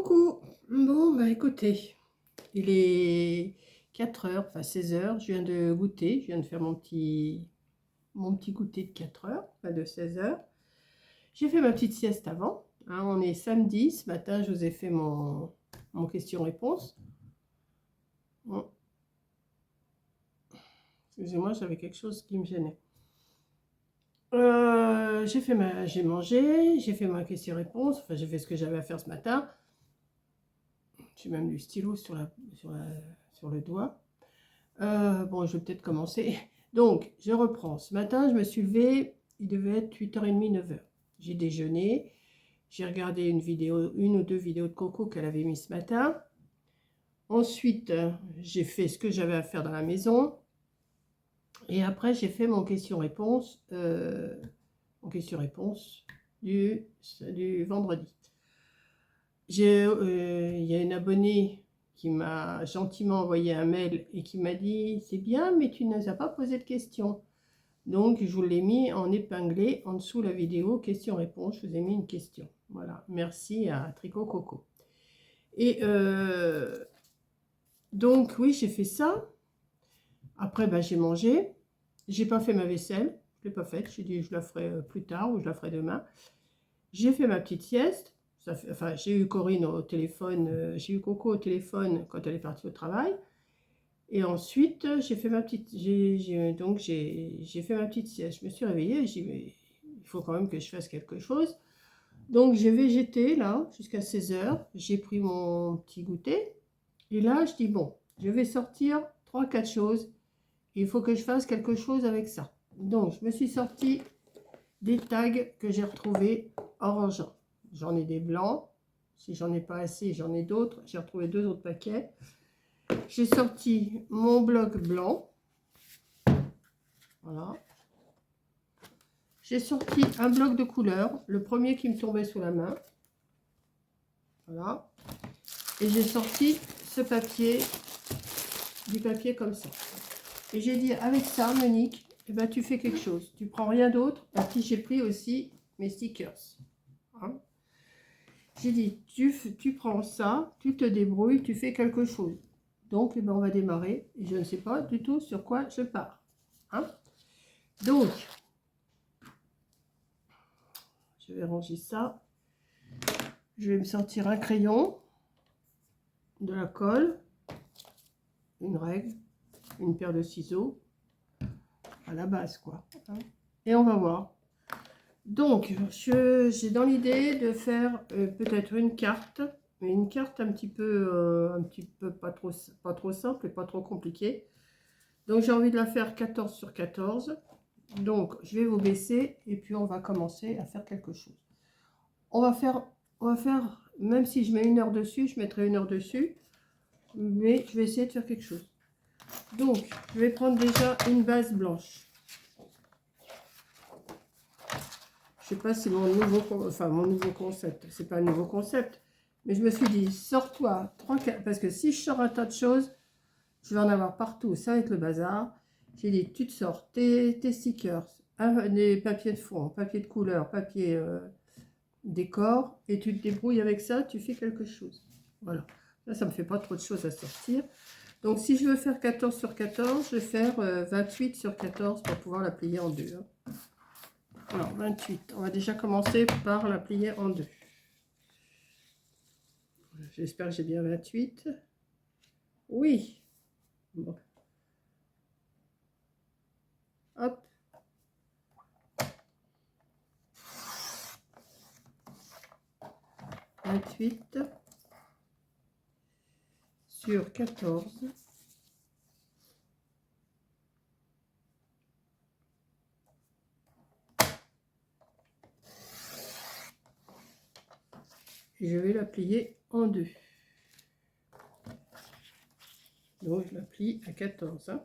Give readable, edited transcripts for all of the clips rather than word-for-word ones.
Coucou. Bon, bah écoutez, il est 4 heures, enfin 16 heures. Je viens de goûter, je viens de faire mon petit goûter de 4 heures, enfin de 16 heures. J'ai fait ma petite sieste avant. Hein, on est samedi, ce matin, je vous ai fait mon question-réponse. Bon, excusez-moi, j'avais quelque chose qui me gênait. J'ai mangé, j'ai fait ma question-réponse, enfin j'ai fait ce que j'avais à faire ce matin. J'ai même du stylo sur le doigt. Bon, je vais peut-être commencer. Donc, je reprends. Ce matin, je me suis levée, il devait être 8h30, 9h. J'ai déjeuné, j'ai regardé une ou deux vidéos de Coco qu'elle avait mis ce matin. Ensuite, j'ai fait ce que j'avais à faire dans la maison. Et après, j'ai fait mon question-réponse du vendredi. Il y a une abonnée qui m'a gentiment envoyé un mail et qui m'a dit « C'est bien, mais tu ne nous as pas posé de questions. » Donc, je vous l'ai mis en épinglé en dessous la vidéo question-réponse. Je vous ai mis une question. Voilà, merci à Tricot Coco. Et donc, oui, j'ai fait ça. Après, ben, j'ai mangé. J'ai pas fait ma vaisselle. Je l'ai pas faite. J'ai dit je la ferai plus tard ou je la ferai demain. J'ai fait ma petite sieste. Enfin, j'ai eu Corinne au téléphone, j'ai eu Coco au téléphone quand elle est partie au travail. Et ensuite, j'ai fait ma petite, j'ai fait ma petite sieste. Je me suis réveillée et j'ai dit, mais il faut quand même que je fasse quelque chose. Donc, j'ai végété là jusqu'à 16 heures. J'ai pris mon petit goûter. Et là, je dis, bon, je vais sortir 3-4 choses. Il faut que je fasse quelque chose avec ça. Donc, je me suis sorti des tags que j'ai retrouvés orange. J'en ai des blancs. Si j'en ai pas assez, j'en ai d'autres. J'ai retrouvé 2 autres paquets. J'ai sorti mon bloc blanc. Voilà. J'ai sorti un bloc de couleurs. Le premier qui me tombait sous la main. Voilà. Et j'ai sorti ce papier, du papier comme ça. Et j'ai dit, avec ça, Monique, eh ben, tu fais quelque chose. Tu prends rien d'autre. Et puis j'ai pris aussi mes stickers. Hein. J'ai dit, tu prends ça, tu te débrouilles, tu fais quelque chose. Donc, eh ben, on va démarrer. Et je ne sais pas du tout sur quoi je pars. Hein. Donc, je vais ranger ça. Je vais me sortir un crayon, de la colle, une règle, une paire de ciseaux, à la base, quoi. Hein. Et on va voir. Donc, j'ai dans l'idée de faire peut-être une carte, mais une carte un petit peu pas trop simple et pas trop compliquée. Donc, j'ai envie de la faire 14 sur 14. Donc, je vais vous baisser et puis on va commencer à faire quelque chose. On va faire, même si je mets 1 heure dessus, je mettrai 1 heure dessus, mais je vais essayer de faire quelque chose. Donc, je vais prendre déjà une base blanche. Je sais pas si mon nouveau concept, c'est pas un nouveau concept, mais je me suis dit, sors-toi 3-4, parce que si je sors un tas de choses, je vais en avoir partout, ça va être le bazar. J'ai dit, tu te sors tes stickers, des papiers de fond, papier de couleur, papier décor, et tu te débrouilles avec ça, tu fais quelque chose. Voilà, là ça me fait pas trop de choses à sortir. Donc si je veux faire 14 sur 14, je vais faire 28 sur 14 pour pouvoir la plier en deux. Hein. Alors, 28. On va déjà commencer par la plier en deux. J'espère que j'ai bien 28. Oui. Bon. Hop. « 28 sur 14. » Et je vais la plier en deux. Donc, je la plie à 14. Hein.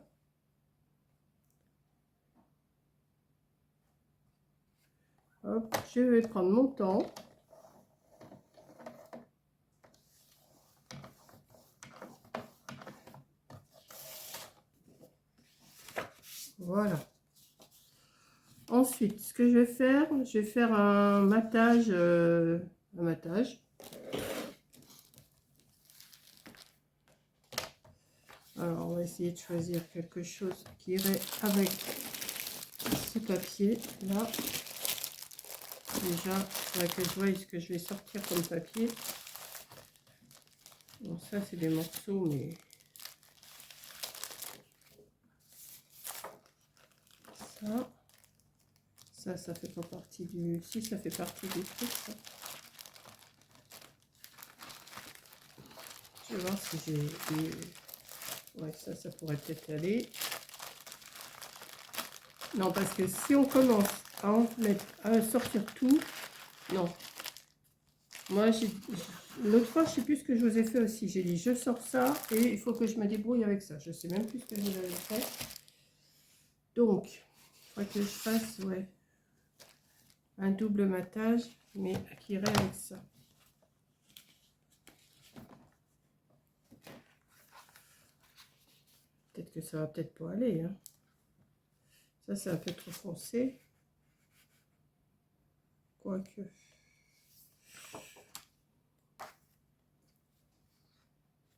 Hop, je vais prendre mon temps. Voilà. Ensuite, ce que je vais faire un matage. va essayer de choisir quelque chose qui irait avec ce papier là. Déjà, il faudrait que je voie ce que je vais sortir comme papier. Bon, ça c'est des morceaux, mais ça fait pas partie du... Si, ça fait partie du truc, ça. Je vais voir si j'ai... Ouais, ça pourrait peut-être aller. Non, parce que si on commence à en mettre, à sortir tout, non. Moi, l'autre fois, je sais plus ce que je vous ai fait aussi. J'ai dit, je sors ça et il faut que je me débrouille avec ça. Je sais même plus ce que je vous avais fait. Donc, il faudrait que je fasse, ouais, un double matage, mais qui irait avec ça. Peut-être que ça va peut-être pas aller, hein. Ça, c'est un peu trop foncé. Quoique.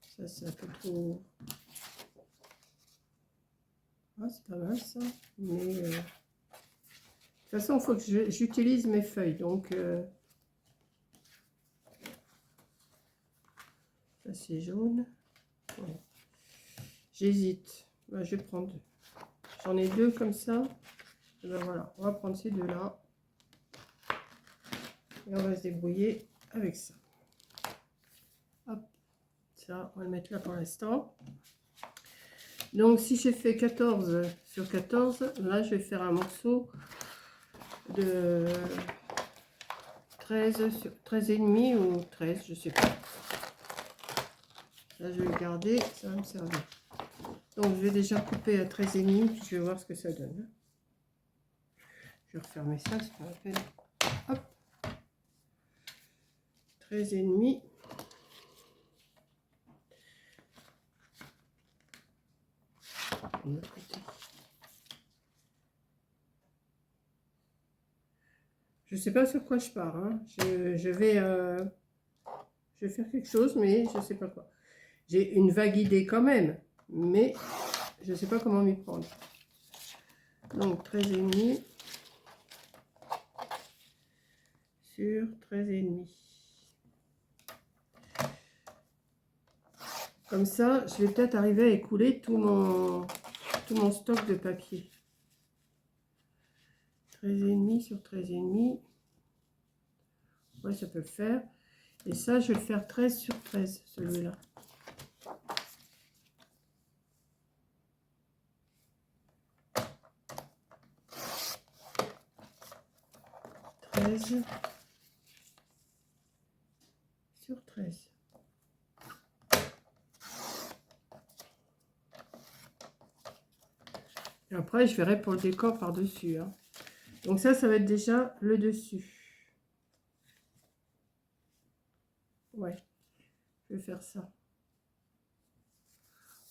Ça, c'est un peu trop... Ah, c'est pas mal, ça. Mais... de toute façon, il faut que j'utilise mes feuilles. Donc... ça, c'est jaune. Ouais. J'hésite. Ben, je vais prendre... J'en ai deux comme ça. Et ben voilà, on va prendre ces deux-là. Et on va se débrouiller avec ça. Hop, ça, on va le mettre là pour l'instant. Donc, si j'ai fait 14 sur 14, là, je vais faire un morceau de 13 sur 13,5 ou 13, je sais pas. Là, je vais le garder, ça va me servir. Donc, je vais déjà couper à 13,5, puis je vais voir ce que ça donne. Je vais refermer ça, c'est pas la peine. Hop, 13,5. De l'autre côté. Je sais pas sur quoi je pars. Hein. Je vais faire quelque chose, mais je sais pas quoi. J'ai une vague idée quand même, mais je sais pas comment m'y prendre. Donc 13,5 sur 13,5. Comme ça, je vais peut-être arriver à écouler tout mon stock de papier. 13,5 sur 13,5. Ouais, ça peut le faire. Et ça, je vais le faire 13 sur 13, celui-là. Sur 13. Et après, je verrai pour le décor par-dessus. Hein. Donc ça va être déjà le dessus. Ouais, je vais faire ça.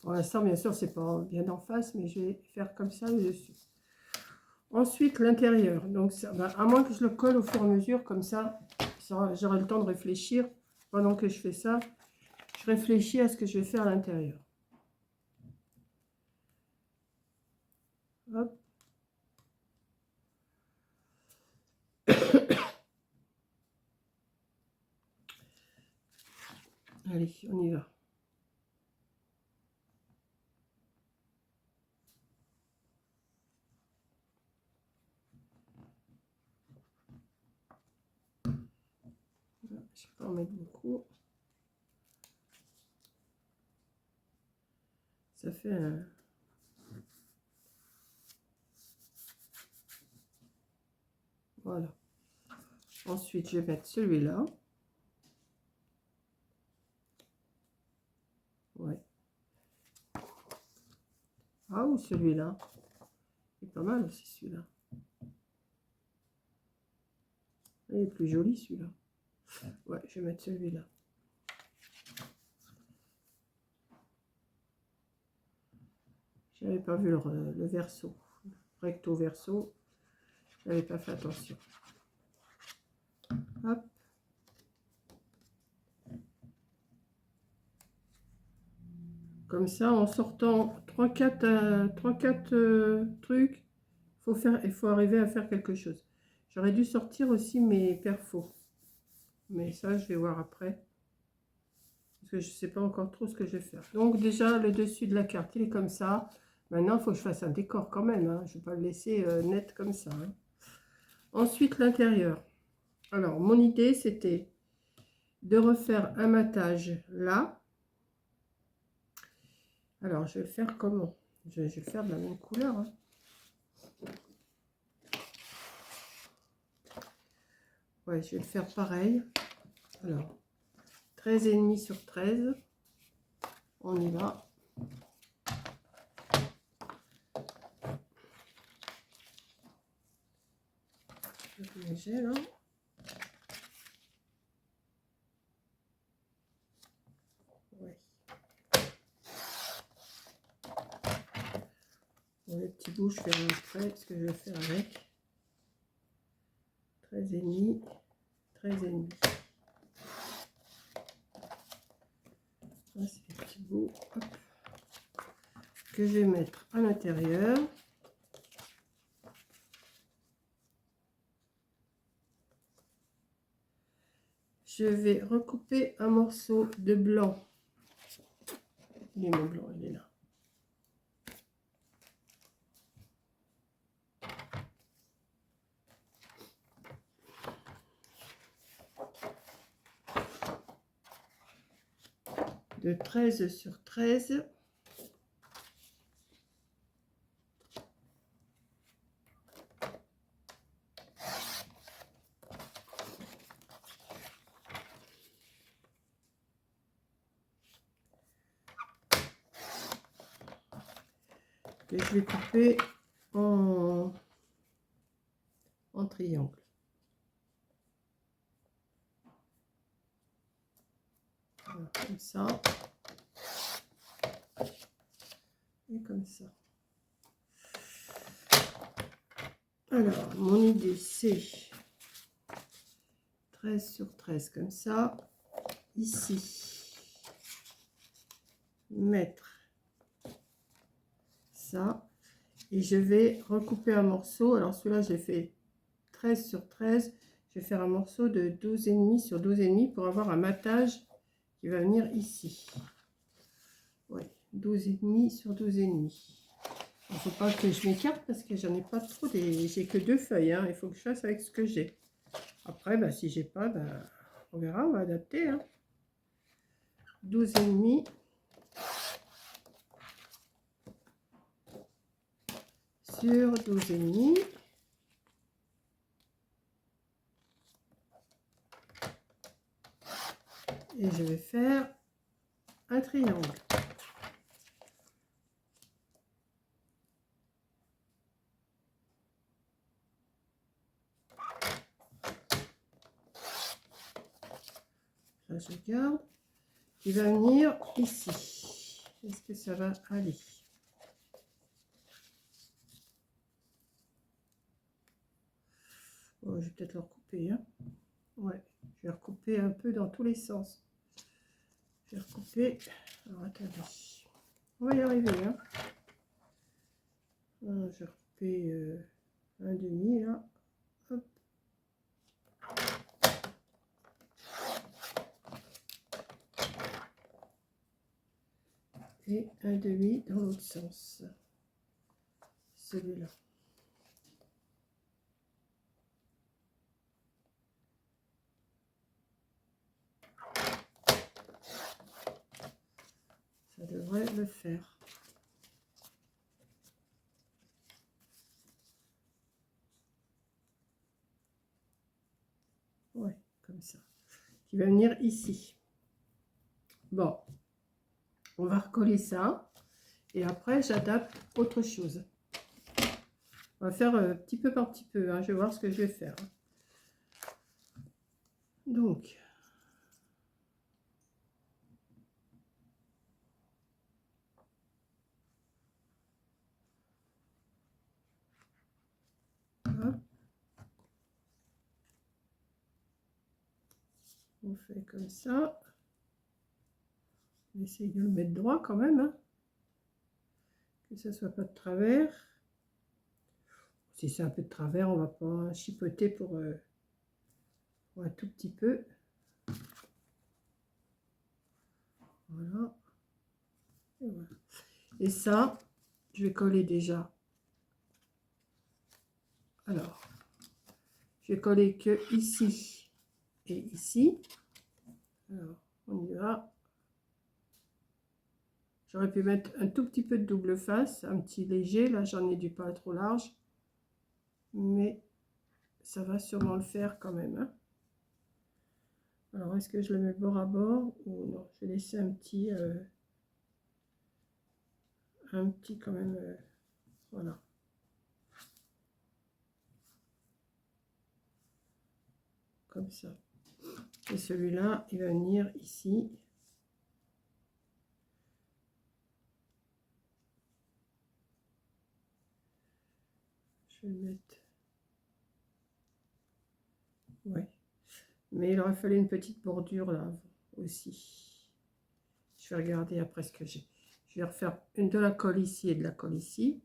Pour l'instant, bien sûr, c'est pas bien en face, mais je vais faire comme ça le dessus. Ensuite, l'intérieur. Donc, ça, ben, à moins que je le colle au fur et à mesure, comme ça j'aurai le temps de réfléchir. Pendant que je fais ça, je réfléchis à ce que je vais faire à l'intérieur. Hop. Allez, on y va. Je ne vais pas en mettre beaucoup. Ça fait un... Voilà. Ensuite, je vais mettre celui-là. Ouais. Ah, ou celui-là. C'est pas mal aussi, celui-là. Il est plus joli, celui-là. Ouais, je vais mettre celui-là. Je n'avais pas vu le verso. Recto verso. Je n'avais pas fait attention. Hop. Comme ça, en sortant 3-4 trucs, il faut arriver à faire quelque chose. J'aurais dû sortir aussi mes perfos. Mais ça, je vais voir après. Parce que je ne sais pas encore trop ce que je vais faire. Donc déjà, le dessus de la carte, il est comme ça. Maintenant, il faut que je fasse un décor quand même. Hein. Je ne vais pas le laisser net comme ça. Hein. Ensuite, l'intérieur. Alors, mon idée, c'était de refaire un matage là. Alors, je vais le faire comment? Je vais le faire de la même couleur. Hein. Ouais, je vais le faire pareil. Alors, 13,5 sur 13. On y va. J'ai là. Ouais. Bon, les petits bouts, je vais montrer ce que je vais faire avec. 13,5, 13,5. Là, c'est les petits bouts hop, que je vais mettre à l'intérieur. Je vais recouper un morceau de blanc. Il est mon blanc, il est là. De 13 sur 13. Et je vais couper en triangle. Voilà, comme ça. Et comme ça. Alors, mon idée, c'est 13 sur 13, comme ça. Ici, mettre ça. Et je vais recouper un morceau. Alors, celui-là, j'ai fait 13 sur 13. Je vais faire un morceau de 12,5 sur 12,5 pour avoir un matage qui va venir ici. Ouais, 12,5 sur 12,5. Il ne faut pas que je m'écarte parce que j'en ai pas trop. J'ai que 2 feuilles. Hein. Il faut que je fasse avec ce que j'ai. Après, bah, si j'ai pas, bah, on verra, on va adapter. Hein. 12,5 sur 12,5. Et je vais faire un triangle. Là, je garde. Il va venir ici. Est-ce que ça va aller? Oh, je vais peut-être le recouper. Hein. Ouais, je vais recouper un peu dans tous les sens. Je vais recouper. Alors, attendez. On va y arriver. Hein. Alors, je vais recouper un demi là. Hop. Et un demi dans l'autre sens. Celui-là. Ça devrait le faire. Ouais, comme ça. Qui va venir ici. Bon. On va recoller ça. Et après, j'adapte autre chose. On va faire petit peu par petit peu. Hein. Je vais voir ce que je vais faire. Donc, hop. On fait comme ça. essayer de le mettre droit quand même, hein, que ça soit pas de travers. Si c'est un peu de travers, on va pas chipoter pour un tout petit peu. Voilà. Et voilà. Et ça, je vais coller déjà. Alors, je vais coller que ici et ici. Alors, on y va. J'aurais pu mettre un tout petit peu de double face, un petit léger. Là, j'en ai du pas trop large. Mais ça va sûrement le faire quand même, hein. Alors, est-ce que je le mets bord à bord ou non? Je vais laisser un petit quand même, voilà. Comme ça. Et celui-là, il va venir ici. Je vais le mettre. Ouais. Mais il aurait fallu une petite bordure là aussi. Je vais regarder après ce que j'ai. Je vais refaire de la colle ici et de la colle ici.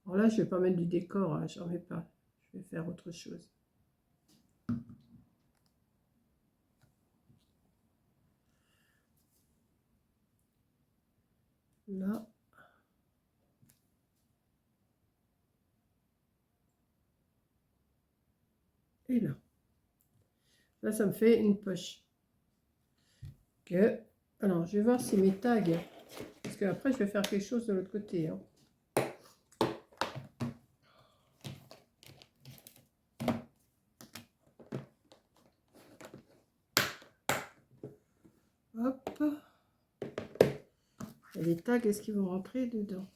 Alors là, je ne vais pas mettre du décor, hein, j'en mets pas. Je vais faire autre chose. Là. Et là. Là, ça me fait une poche. Alors, je vais voir si mes tags, parce que après je vais faire quelque chose de l'autre côté, hein. Hop. Et les tags, est-ce qu'ils vont rentrer dedans?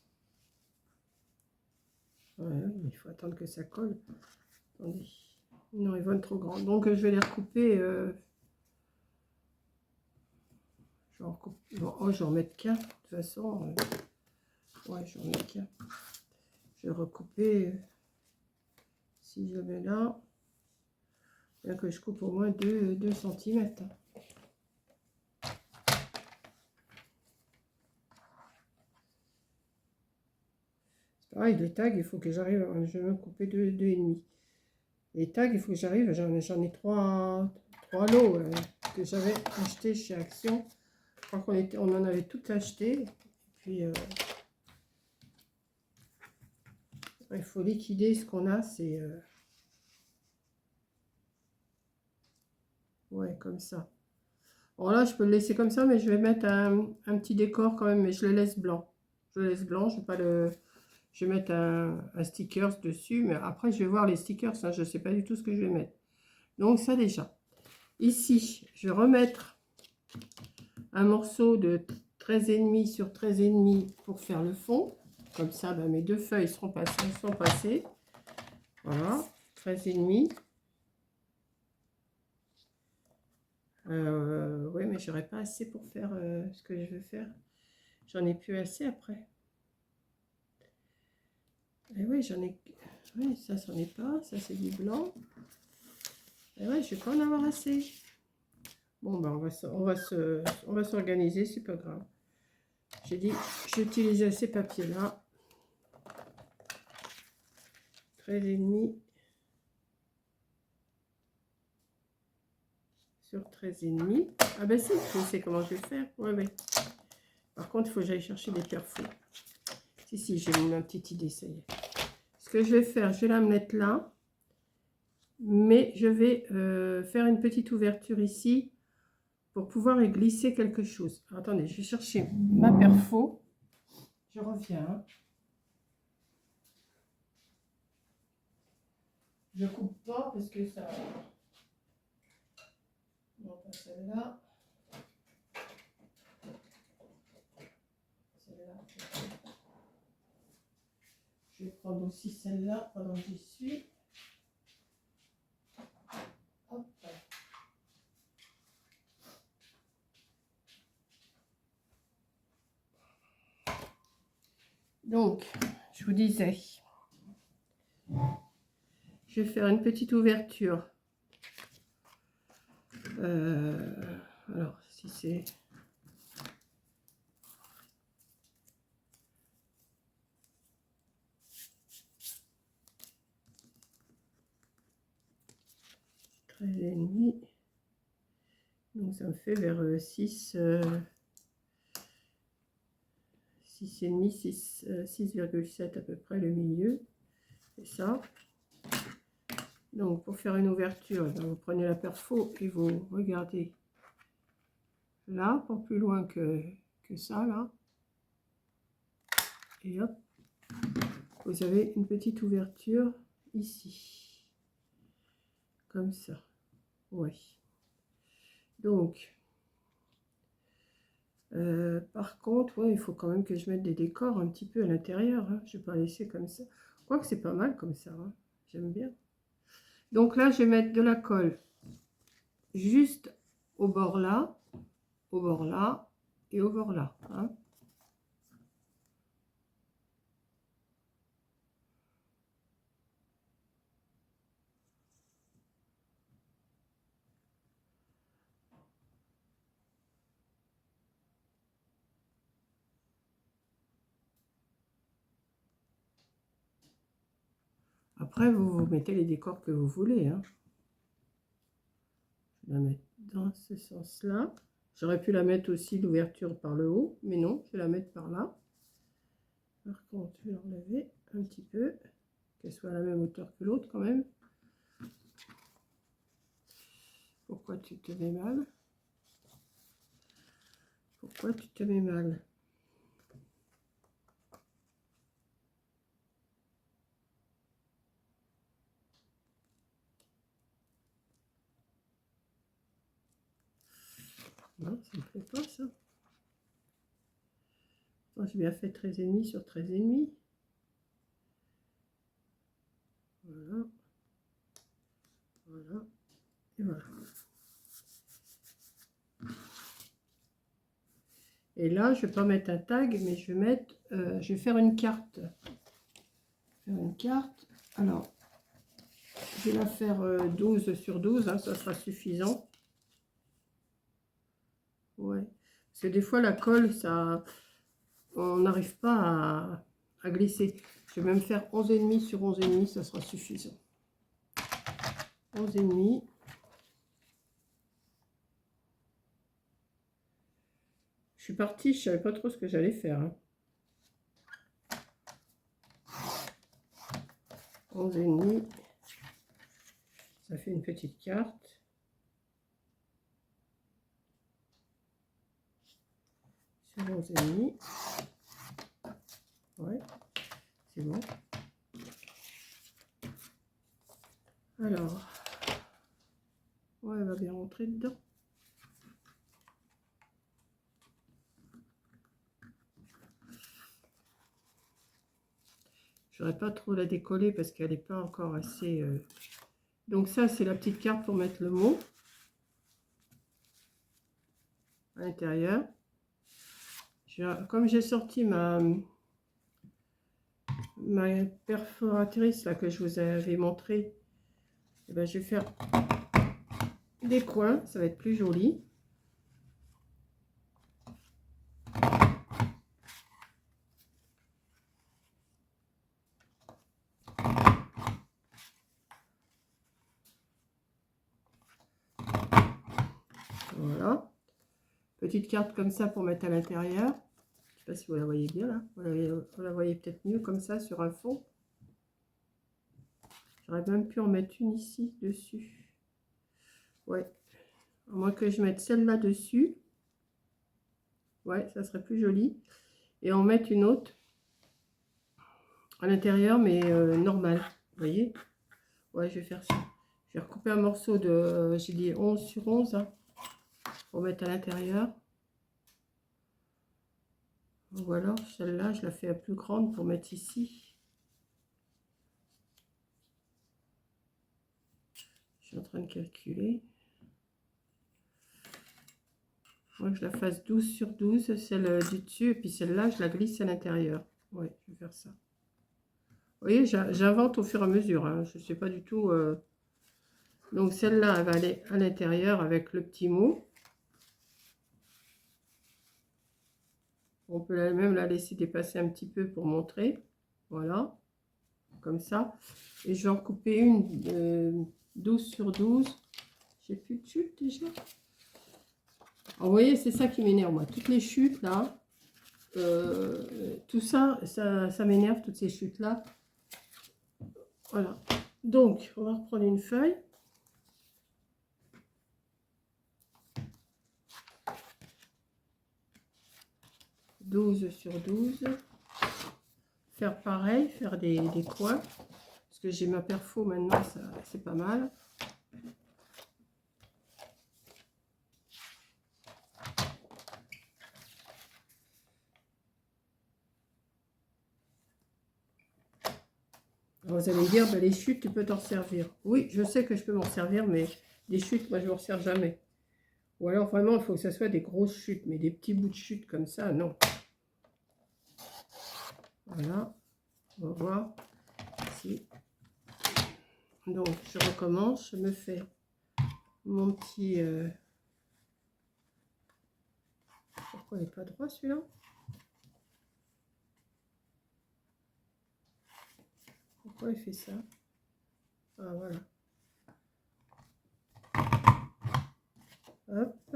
Ouais, il faut attendre que ça colle. Attendez. Non, ils vont être trop grands. Donc, je vais les recouper. Je vais en recouper. Bon, oh, je vais en mettre qu'un. De toute façon, ouais, je vais en mettre qu'un. Je vais recouper. Si je le mets là, bien que je coupe au moins 2 cm. C'est pareil, les tags, il faut que j'arrive. Je vais me couper 2,5. Les tags, il faut que j'arrive. J'en ai 3 lots que j'avais acheté chez Action. Je crois qu'on en avait tout acheté. Et puis, il faut liquider ce qu'on a. C'est ouais, comme ça. Bon, là, je peux le laisser comme ça, mais je vais mettre un petit décor quand même. Mais je le laisse blanc. Je le laisse blanc. Je vais pas le. Je vais mettre un sticker dessus. Mais après, je vais voir les stickers. Hein, je ne sais pas du tout ce que je vais mettre. Donc, ça déjà. Ici, je vais remettre un morceau de 13,5 sur 13,5 pour faire le fond. Comme ça, ben, mes 2 feuilles sont passées. Voilà, 13,5. Oui, mais j'aurais pas assez pour faire ce que je veux faire. J'en ai plus assez après. Et oui, j'en ai. Oui, ça, c'en est pas. Ça, c'est du blanc. Et ouais, je vais pas en avoir assez. Bon, ben, on va s'organiser, c'est pas grave. J'ai dit, j'utilisais ces papiers-là. 13,5 sur 13,5. Ah ben si, je sais comment je vais faire. Ouais. Par contre, il faut que j'aille chercher des perfos. Si, j'ai ma petite idée, ça y est. Ce que je vais faire, je vais la mettre là. Mais je vais faire une petite ouverture ici pour pouvoir y glisser quelque chose. Alors, attendez, je vais chercher ma perfo. Je reviens. Hein. Je coupe pas parce que ça... Non, pas celle-là. Celle-là. Je vais prendre aussi celle-là pendant que j'y suis. Hop. Donc, je vous disais, je vais faire une petite ouverture. Alors, si c'est... Donc ça me fait vers 6, 6,5, 6,7 à peu près le milieu. C'est ça. Donc pour faire une ouverture, vous prenez la perfo et vous regardez là, pas plus loin que ça là. Et hop, vous avez une petite ouverture ici. Comme ça. Oui. Donc, par contre, ouais, il faut quand même que je mette des décors un petit peu à l'intérieur. Hein. Je ne vais pas laisser comme ça. Quoique c'est pas mal comme ça. Hein. J'aime bien. Donc là, je vais mettre de la colle juste au bord là et au bord là. Hein. Après, vous mettez les décors que vous voulez. Hein. Je vais la mettre dans ce sens-là. J'aurais pu la mettre aussi l'ouverture par le haut, mais non, je vais la mettre par là. Par contre, je vais l'enlever un petit peu, qu'elle soit à la même hauteur que l'autre quand même. Pourquoi tu te mets mal? Pourquoi tu te mets mal? Non, ça ne me plaît pas ça. J'ai bien fait 13,5 sur 13,5. Voilà. Voilà. Et voilà. Et là, je ne vais pas mettre un tag, mais je vais mettre, je vais faire une carte. Faire une carte. Alors, je vais la faire 12 sur 12, hein, ça sera suffisant. Ouais. Parce que des fois, la colle, ça, on n'arrive pas à glisser. Je vais même faire 11,5 sur 11,5, ça sera suffisant. 11,5. Je suis partie, je ne savais pas trop ce que j'allais faire. Hein. 11,5. Ça fait une petite carte. Sur 11,5. Ouais, c'est bon. Alors, ouais, elle va bien rentrer dedans. J'aurais pas trop la décoller parce qu'elle n'est pas encore assez... Donc ça, c'est la petite carte pour mettre le mot à l'intérieur. Comme j'ai sorti ma perforatrice là que je vous avais montré, eh ben, je vais faire des coins, ça va être plus joli. Voilà. Petite carte comme ça pour mettre à l'intérieur. Je ne sais pas si vous la voyez bien là. Vous la voyez peut-être mieux comme ça sur un fond. J'aurais même pu en mettre une ici dessus. Ouais. À moins que je mette celle-là dessus. Ouais, ça serait plus joli. Et en mettre une autre à l'intérieur, mais normale. Vous voyez? Ouais, je vais faire ça. Je vais recouper un morceau de, j'ai dit 11 sur 11, hein, pour mettre à l'intérieur. Voilà, celle-là, je la fais à plus grande pour mettre ici. Je suis en train de calculer. Moi, je la fasse 12 sur 12, celle du dessus, et puis celle-là, je la glisse à l'intérieur. Ouais, je vais faire ça. Vous voyez, j'invente au fur et à mesure. Hein, je ne sais pas du tout. Donc, celle-là, elle va aller à l'intérieur avec le petit mot. On peut même la laisser dépasser un petit peu pour montrer. Voilà. Comme ça. Et je vais en couper une 12 sur 12. J'ai plus de chute déjà. Alors, vous voyez, c'est ça qui m'énerve, moi. Toutes les chutes, là, tout ça, ça m'énerve, toutes ces chutes-là. Voilà. Donc, on va reprendre une feuille. « 12 sur 12. » Faire pareil, faire des coins. Parce que j'ai ma perfo maintenant, c'est pas mal. Alors vous allez me dire, ben, les chutes, tu peux t'en servir. Oui, je sais que je peux m'en servir, mais des chutes, moi, je ne m'en sers jamais. Ou alors, vraiment, il faut que ce soit des grosses chutes, mais des petits bouts de chutes comme ça, non. Voilà, on va voir ici. Donc, je recommence, je me fais mon petit... Pourquoi il n'est pas droit, celui-là? Pourquoi il fait ça? Ah, voilà. Hop.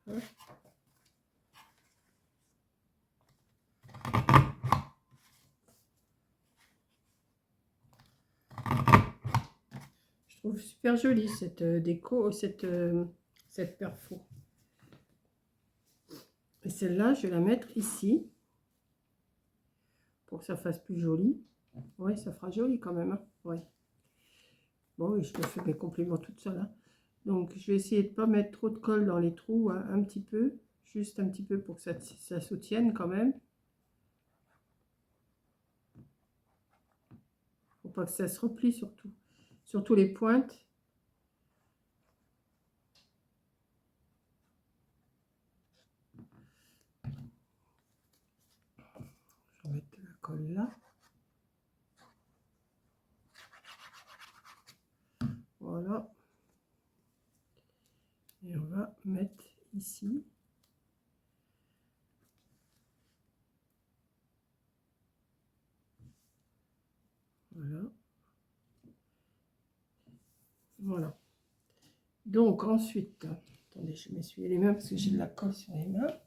Hop. Je trouve super jolie cette déco, cette perfo. Et celle-là, je vais la mettre ici pour que ça fasse plus joli. Oui, ça fera joli quand même. Hein, oui. Bon, oui, je te fais mes compléments toute seule. Hein. Donc, je vais essayer de ne pas mettre trop de colle dans les trous, hein, un petit peu. Juste un petit peu pour que ça soutienne quand même. Faut pas que ça se replie surtout. Surtout les pointes. Je vais mettre la colle là. Voilà. Et on va mettre ici. Voilà. Voilà. Donc ensuite, attendez, je vais m'essuyer les mains parce que j'ai de la colle sur les mains.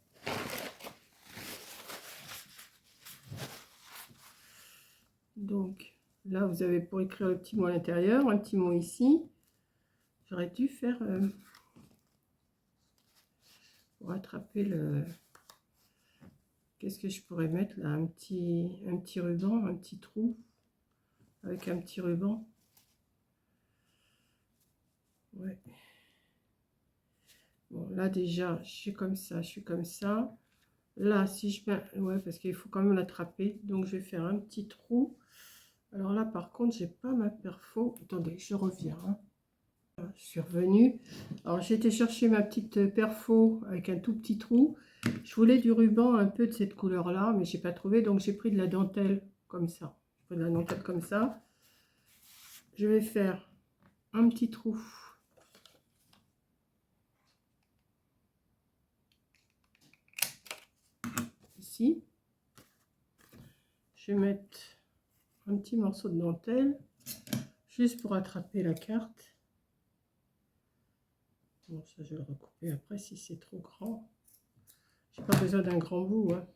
Donc là, vous avez pour écrire le petit mot à l'intérieur, un petit mot ici. J'aurais dû faire pour attraper le... Qu'est-ce que je pourrais mettre là? Un petit ruban, un petit trou avec un petit ruban. Ouais. Bon, là déjà, je suis comme ça, je suis comme ça. Là, si je mets... Ouais, parce qu'il faut quand même l'attraper. Donc, je vais faire un petit trou. Alors là, par contre, j'ai pas ma perfo. Attendez, je reviens. Hein. Je suis revenue. Alors, j'ai été chercher ma petite perfo avec un tout petit trou. Je voulais du ruban un peu de cette couleur-là, mais j'ai pas trouvé. Donc, j'ai pris de la dentelle comme ça. J'ai pris de la dentelle comme ça. Je vais faire un petit trou. Ici. Je vais mettre un petit morceau de dentelle. Juste pour attraper la carte. Bon, ça, je vais le recouper après si c'est trop grand. J'ai pas besoin d'un grand bout. Hein.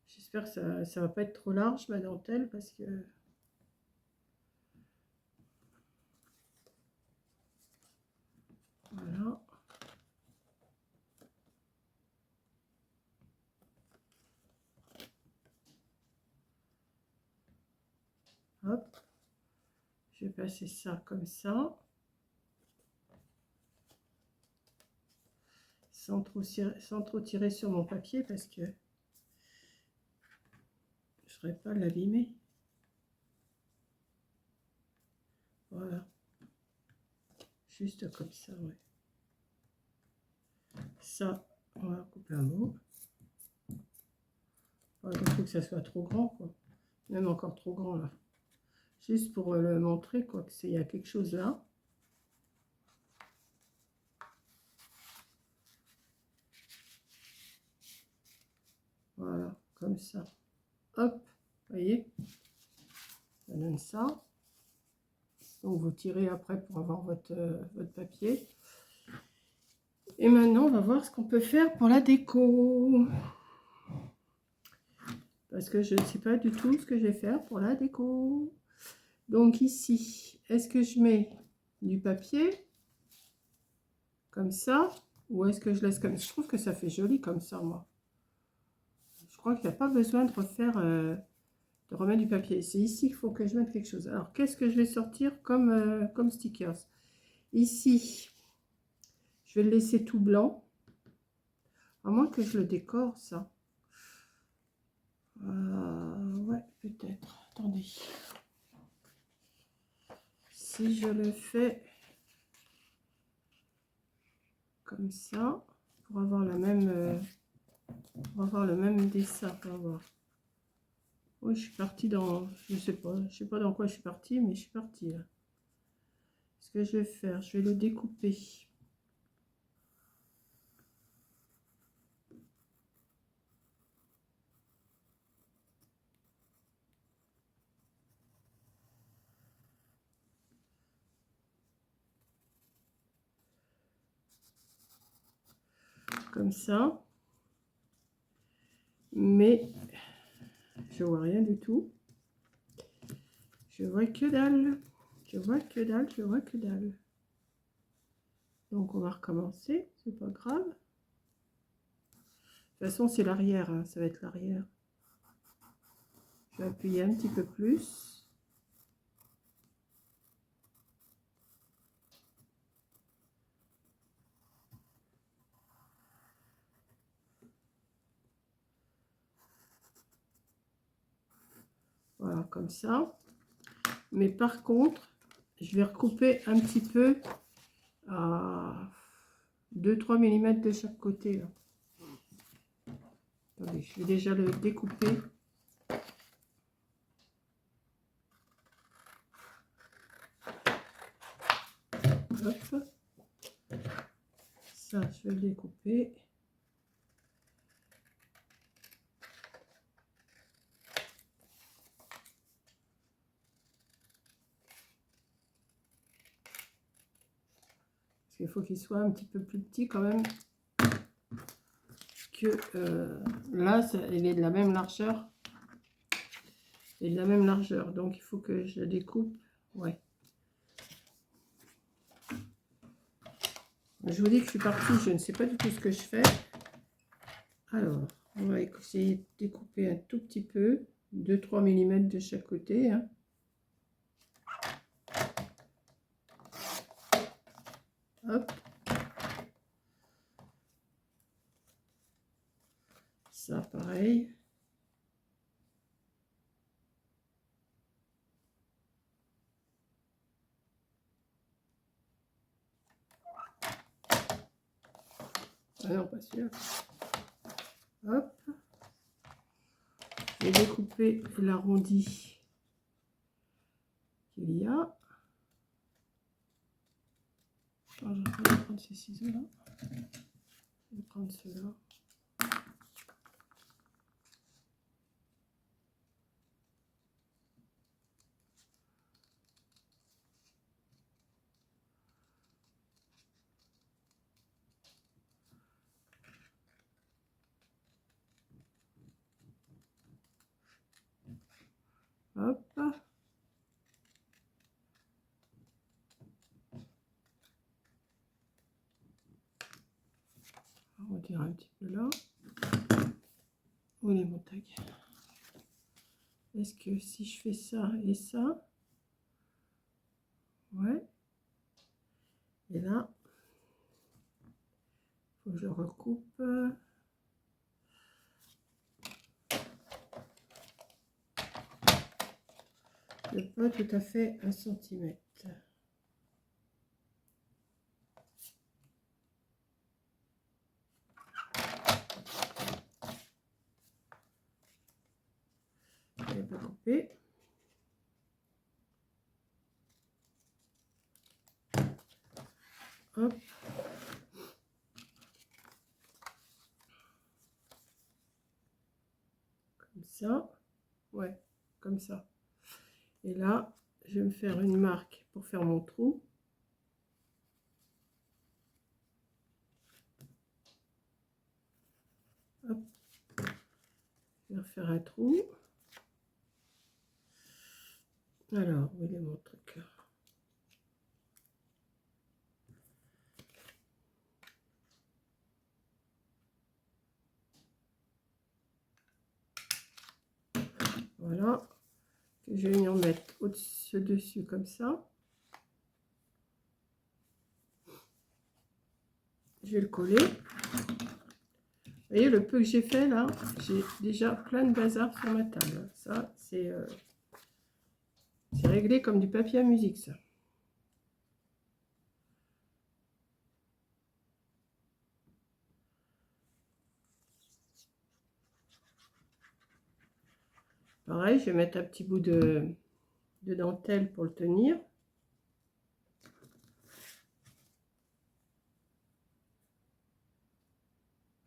J'espère que ça va pas être trop large, ma dentelle, parce que... Voilà. Hop. Je vais passer ça comme ça. Sans trop tirer sur mon papier, parce que je ne saurais pas l'abîmer. Voilà. Juste comme ça, ouais. Ça, on va couper un bout. Il faut que ça soit trop grand, quoi. Même encore trop grand, là. Juste pour le montrer, quoi, qu'il y a quelque chose là. Voilà, comme ça. Hop, vous voyez, ça donne ça. Donc vous tirez après pour avoir votre papier. Et maintenant, on va voir ce qu'on peut faire pour la déco. Parce que je ne sais pas du tout ce que je vais faire pour la déco. Donc ici, est-ce que je mets du papier comme ça? Ou est-ce que je laisse comme ça? Je trouve que ça fait joli comme ça, moi. Je crois qu'il n'y a pas besoin de refaire, de remettre du papier. C'est ici qu'il faut que je mette quelque chose. Alors, qu'est-ce que je vais sortir comme stickers? Ici, je vais le laisser tout blanc. À moins que je le décore, ça. Ouais, peut-être. Attendez. Si je le fais comme ça, pour avoir la même, pour avoir le même dessin, on va voir. Oui, je suis partie dans, je sais pas dans quoi je suis partie, mais je suis partie là. Ce que je vais faire, je vais le découper. Comme ça. Mais je vois rien du tout. Je vois que dalle. Je vois que dalle, je vois que dalle. Donc on va recommencer, c'est pas grave. De toute façon, c'est l'arrière, hein, ça va être l'arrière. Je vais appuyer un petit peu plus. Voilà, comme ça. Mais par contre, je vais recouper un petit peu à 2-3 mm de chaque côté. Là. Attendez, je vais déjà le découper. Hop. Ça, je vais le découper. Parce qu'il faut qu'il soit un petit peu plus petit quand même. Que là, il est de la même largeur. Et de la même largeur. Donc, il faut que je le découpe. Ouais. Je vous dis que je suis partie. Je ne sais pas du tout ce que je fais. Alors, on va essayer de découper un tout petit peu. 2-3 mm de chaque côté. Hein. Hop. Ça, pareil. Ah non, pas sûr. Hop. Je vais découper l'arrondi qu'il y a. Je vais prendre ces ciseaux-là. Je vais prendre ceux-là. Hop. On va tirer un petit peu là. Où est mon tag? Est-ce que si je fais ça et ça, ouais. Et là, il faut que je recoupe. Pas tout à fait 1 cm. Je vais pas couper. Hop. Comme ça. Ouais, comme ça. Et là, je vais me faire une marque pour faire mon trou. Hop. Je vais refaire un trou. Alors, où est mon truc là? Voilà. Je vais en mettre au-dessus comme ça. Je vais le coller. Vous voyez le peu que j'ai fait là, j'ai déjà plein de bazar sur ma table. Ça, c'est réglé comme du papier à musique, ça. Pareil, je vais mettre un petit bout de dentelle pour le tenir.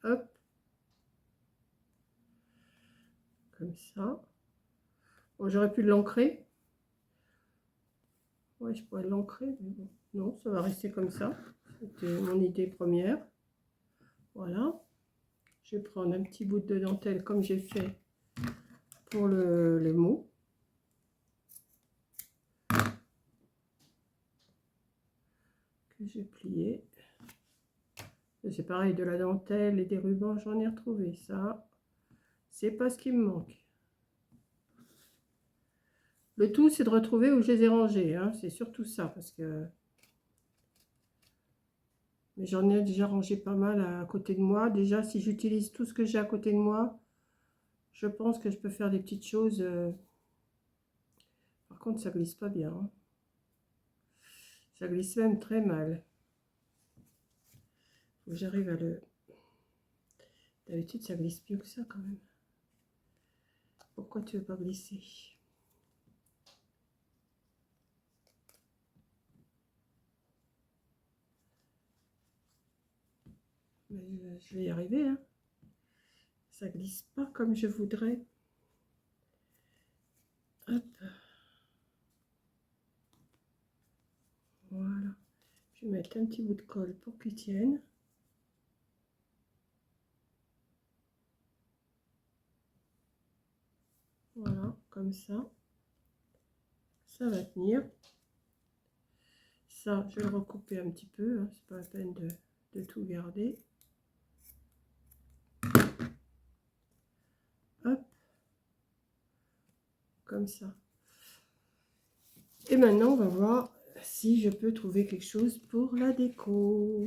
Hop. Comme ça. Bon, j'aurais pu l'ancrer. Ouais, je pourrais l'ancrer, mais bon. Non, ça va rester comme ça. C'était mon idée première. Voilà. Je vais prendre un petit bout de dentelle comme j'ai fait pour les mots. Que j'ai plié. C'est pareil, de la dentelle et des rubans, j'en ai retrouvé. Ça, c'est pas ce qui me manque. Le tout, c'est de retrouver où je les ai rangés. Hein. C'est surtout ça, parce que... Mais j'en ai déjà rangé pas mal à côté de moi. Déjà, si j'utilise tout ce que j'ai à côté de moi, je pense que je peux faire des petites choses. Par contre, ça glisse pas bien. Hein. Ça glisse même très mal. Faut que j'arrive à le... D'habitude, ça glisse mieux que ça quand même. Pourquoi tu veux pas glisser? Mais je vais y arriver. Hein. Ça glisse pas comme je voudrais. Hop. Voilà. Je vais mettre un petit bout de colle pour qu'il tienne. Voilà, comme ça. Ça va tenir. Ça, je vais le recouper un petit peu. Hein. C'est pas la peine de tout garder. Hop. Comme ça. Et maintenant, on va voir si je peux trouver quelque chose pour la déco.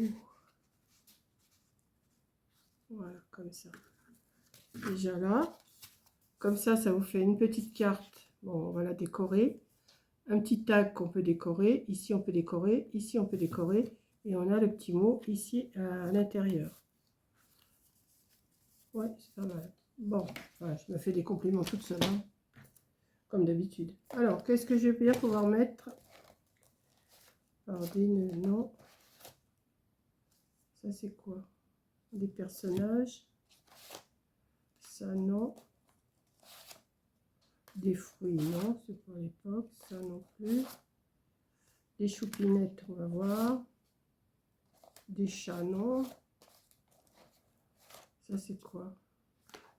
Voilà, comme ça. Déjà là. Comme ça vous fait une petite carte. Bon, on va la décorer. Un petit tag qu'on peut décorer. Ici, on peut décorer. Ici, on peut décorer. Et on a le petit mot ici à l'intérieur. Ouais, c'est pas mal. Bon, voilà, je me fais des compliments toute seule, hein, comme d'habitude. Alors, qu'est-ce que je vais bien pouvoir mettre? Alors, des nœuds, non. Ça, c'est quoi? Des personnages. Ça, non. Des fruits, non, c'est pour l'époque. Ça non plus. Des choupinettes, on va voir. Des chats, non. Ça, c'est quoi?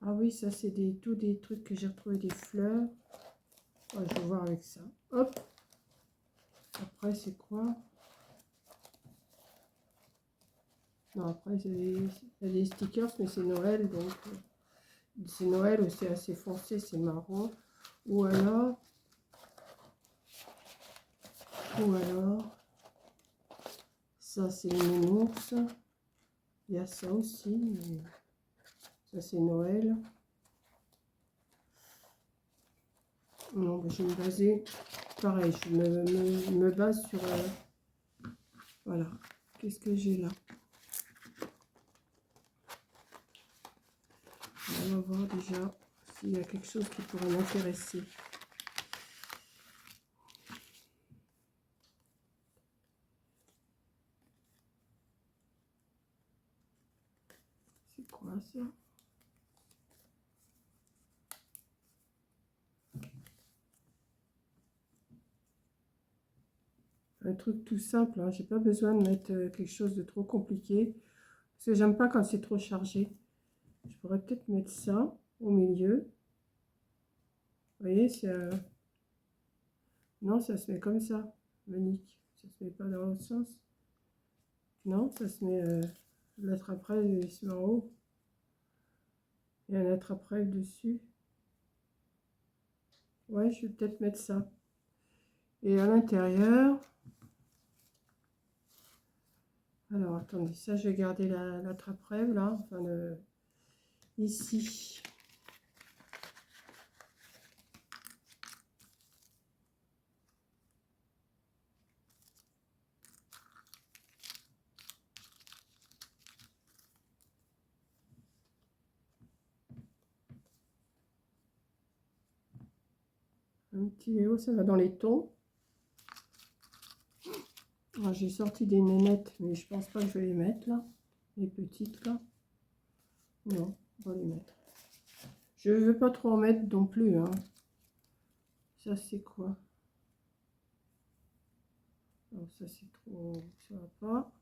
Ah oui, ça, c'est tous des trucs que j'ai retrouvé, des fleurs. Ouais, je vais voir avec ça. Hop. Après, c'est quoi? Non, après, il y a des stickers, mais c'est Noël, donc c'est Noël ou c'est assez foncé, c'est marron. Ou alors, ça, c'est les nounours. Il y a ça aussi, mais ça, c'est Noël. Non, je vais me baser, pareil, je me base sur, voilà, qu'est-ce que j'ai là? On va voir déjà s'il y a quelque chose qui pourrait m'intéresser. C'est quoi ça? Un truc tout simple, hein. J'ai pas besoin de mettre quelque chose de trop compliqué. Parce que j'aime pas quand c'est trop chargé. Je pourrais peut-être mettre ça au milieu. Vous voyez, c'est... Non, ça se met comme ça. Monique. Ça se met pas dans l'autre sens. Non, ça se met... l'attrape-rêve, il se met en haut. Et un attrape-rêve dessus. Ouais, je vais peut-être mettre ça. Et à l'intérieur... Alors, attendez, ça, je vais garder l'attrape-rêve, là. Enfin, ici. Un petit vélo, ça va dans les tons. J'ai sorti des nénettes, mais je pense pas que je vais les mettre, là. Les petites, là. Non, on va les mettre. Je veux pas trop en mettre non plus, hein. Ça, c'est quoi? Alors, ça, c'est trop... Ça va pas.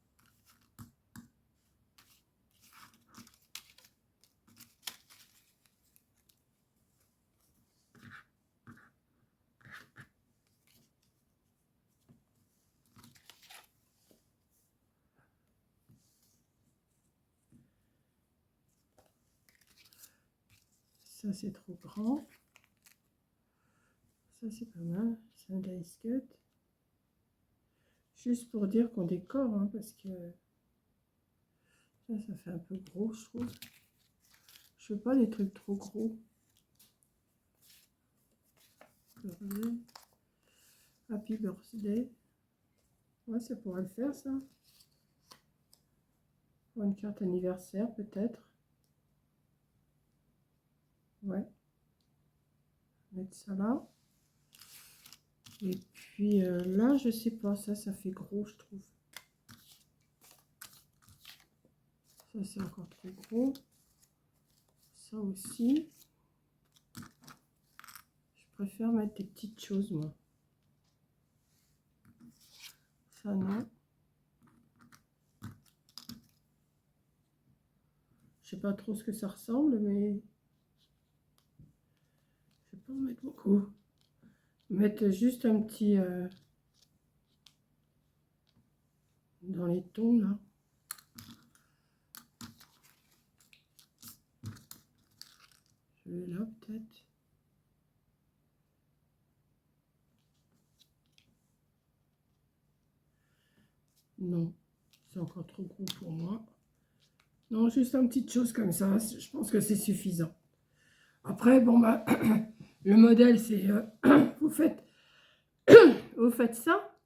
Ça, c'est trop grand. Ça, c'est pas mal. C'est un dice cut. Juste pour dire qu'on décore, hein, parce que ça fait un peu gros, je trouve. Je veux pas des trucs trop gros. Happy birthday. Ouais, ça pourrait le faire, ça. Pour une carte anniversaire, peut-être. Ouais. Mettre ça là. Et puis là, je sais pas, ça fait gros, je trouve. Ça, c'est encore trop gros. Ça aussi. Je préfère mettre des petites choses, moi. Ça, non. Je sais pas trop ce que ça ressemble, mais je vais pas en mettre beaucoup. Mettre juste un petit dans les tons, là. Je vais là, peut-être. Non, c'est encore trop gros pour moi. Non, juste une petite chose comme ça, je pense que c'est suffisant. Après, bon, bah, le modèle, c'est... vous faites ça,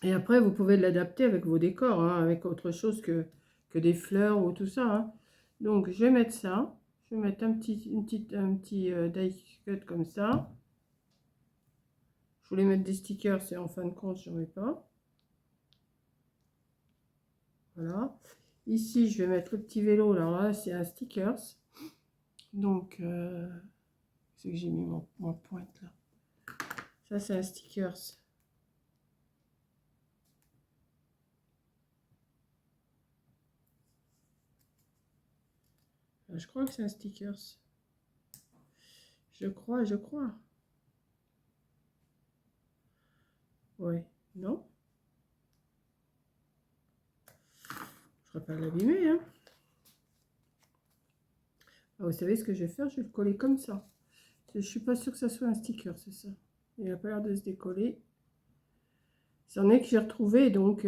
et après, vous pouvez l'adapter avec vos décors, hein, avec autre chose que des fleurs ou tout ça. Hein. Donc, je vais mettre ça. Je vais mettre un petit die cut comme ça. Je voulais mettre des stickers, et en fin de compte, je n'en mets pas. Voilà. Ici, je vais mettre le petit vélo. Alors là, c'est un stickers. Donc, c'est que j'ai mis mon pointe là. Ça, c'est un stickers. Je crois que c'est un stickers. Je crois. Ouais, non. Je ne vais pas l'abîmer, hein. Ah, vous savez ce que je vais faire? Je vais le coller comme ça. Je ne suis pas sûre que ça soit un sticker, c'est ça. Il n'a pas l'air de se décoller. C'en est que j'ai retrouvé, donc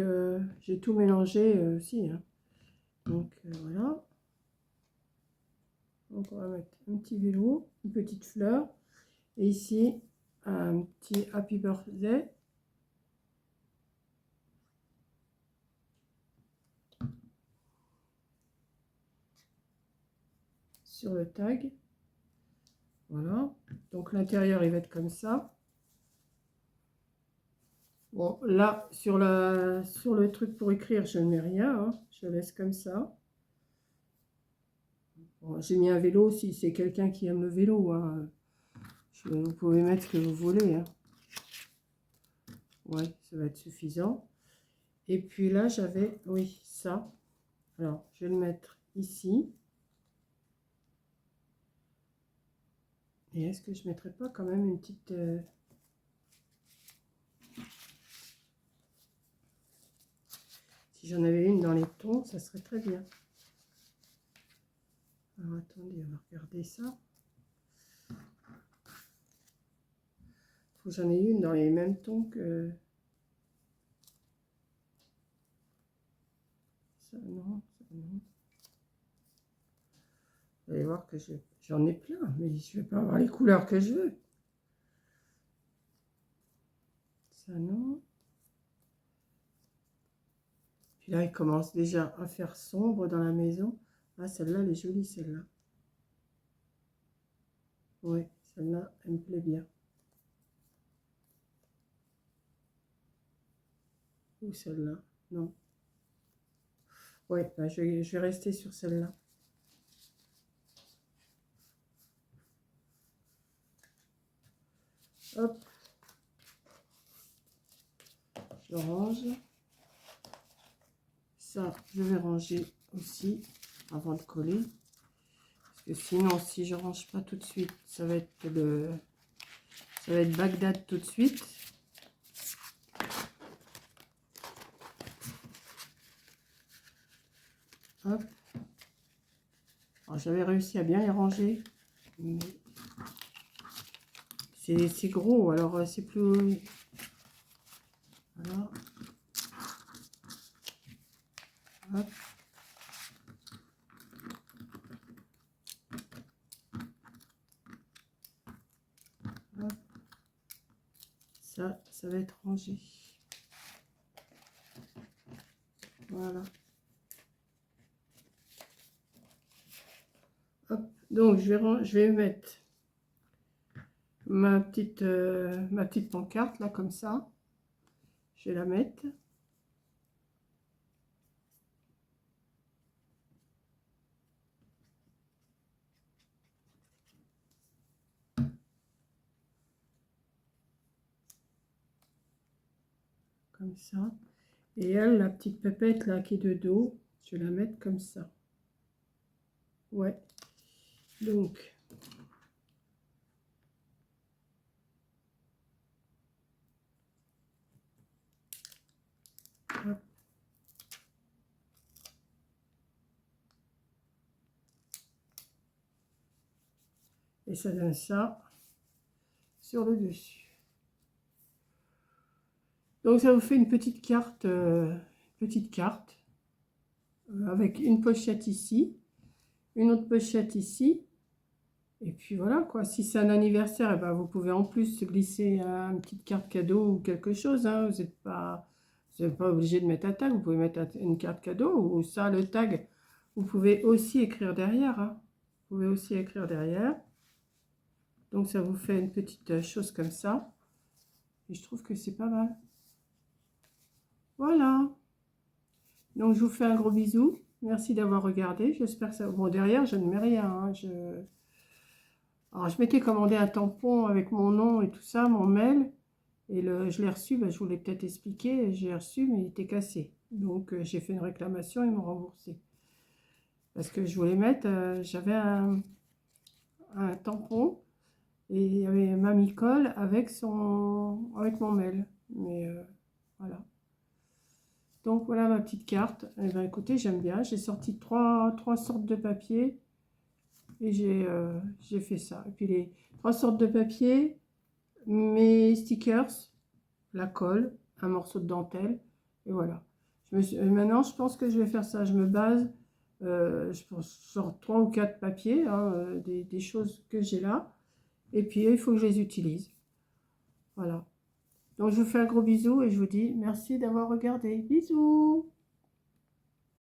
j'ai tout mélangé aussi. Hein. Donc voilà. Donc on va mettre un petit vélo, une petite fleur. Et ici, un petit Happy Birthday. Sur le tag. Voilà. Donc l'intérieur, il va être comme ça. Bon, là, sur le truc pour écrire, je ne mets rien. Hein. Je laisse comme ça. Bon, j'ai mis un vélo si c'est quelqu'un qui aime le vélo. Hein. Vous pouvez mettre ce que vous voulez. Hein. Ouais, ça va être suffisant. Et puis là, j'avais, oui, ça. Alors, je vais le mettre ici. Et est-ce que je ne mettrais pas quand même une petite... Si j'en avais une dans les tons, ça serait très bien. Alors, attendez, on va regarder ça. Faut que j'en ai une dans les mêmes tons que... Ça, non, ça, non. Vous allez voir que j'en ai plein, mais je ne vais pas avoir les couleurs que je veux. Ça, non. Puis là, il commence déjà à faire sombre dans la maison. Ah, celle-là, elle est jolie, celle-là. Oui, celle-là, elle me plaît bien. Ou celle-là, non. Oui, bah, je vais rester sur celle-là. Hop. Je range. Ça, je vais ranger aussi avant de coller. Parce que sinon, si je range pas tout de suite, ça va être Bagdad tout de suite. Hop. J'avais réussi à bien les ranger. Mais c'est gros, alors c'est plus... Voilà. Hop. Hop. Ça va être rangé. Voilà. Hop. Donc je vais mettre ma petite pancarte là comme ça. Je vais la mettre. Comme ça. Et elle, la petite pépette là qui est de dos, je vais la mettre comme ça. Ouais. Donc, hop. Et ça donne ça sur le dessus. Donc ça vous fait une petite carte, avec une pochette ici, une autre pochette ici. Et puis voilà quoi, si c'est un anniversaire, eh ben, vous pouvez en plus glisser une petite carte cadeau ou quelque chose. Hein. Vous n'êtes pas obligé de mettre un tag, vous pouvez mettre une carte cadeau ou ça, le tag, vous pouvez aussi écrire derrière. Hein. Vous pouvez aussi écrire derrière. Donc ça vous fait une petite chose comme ça. Et je trouve que c'est pas mal. Voilà. Donc je vous fais un gros bisou. Merci d'avoir regardé. J'espère que ça... Bon, derrière, je ne mets rien. Hein. Alors, je m'étais commandé un tampon avec mon nom et tout ça, mon mail. Et je l'ai reçu, je vous l'ai peut-être expliqué. J'ai reçu, mais il était cassé. Donc j'ai fait une réclamation, ils m'ont remboursé. Parce que je voulais mettre... J'avais un tampon. Et il y avait Mamie Cole avec mon mail. Mais voilà. Donc voilà ma petite carte. Eh ben, écoutez, j'aime bien. J'ai sorti trois sortes de papier. Et j'ai fait ça. Et puis les 3 sortes de papier, mes stickers, la colle, un morceau de dentelle. Et voilà. Maintenant, je pense que je vais faire ça. Je me base je pense, sur 3 ou 4 papiers, hein, des choses que j'ai là. Et puis, il faut que je les utilise. Voilà. Donc, je vous fais un gros bisou et je vous dis merci d'avoir regardé. Bisous!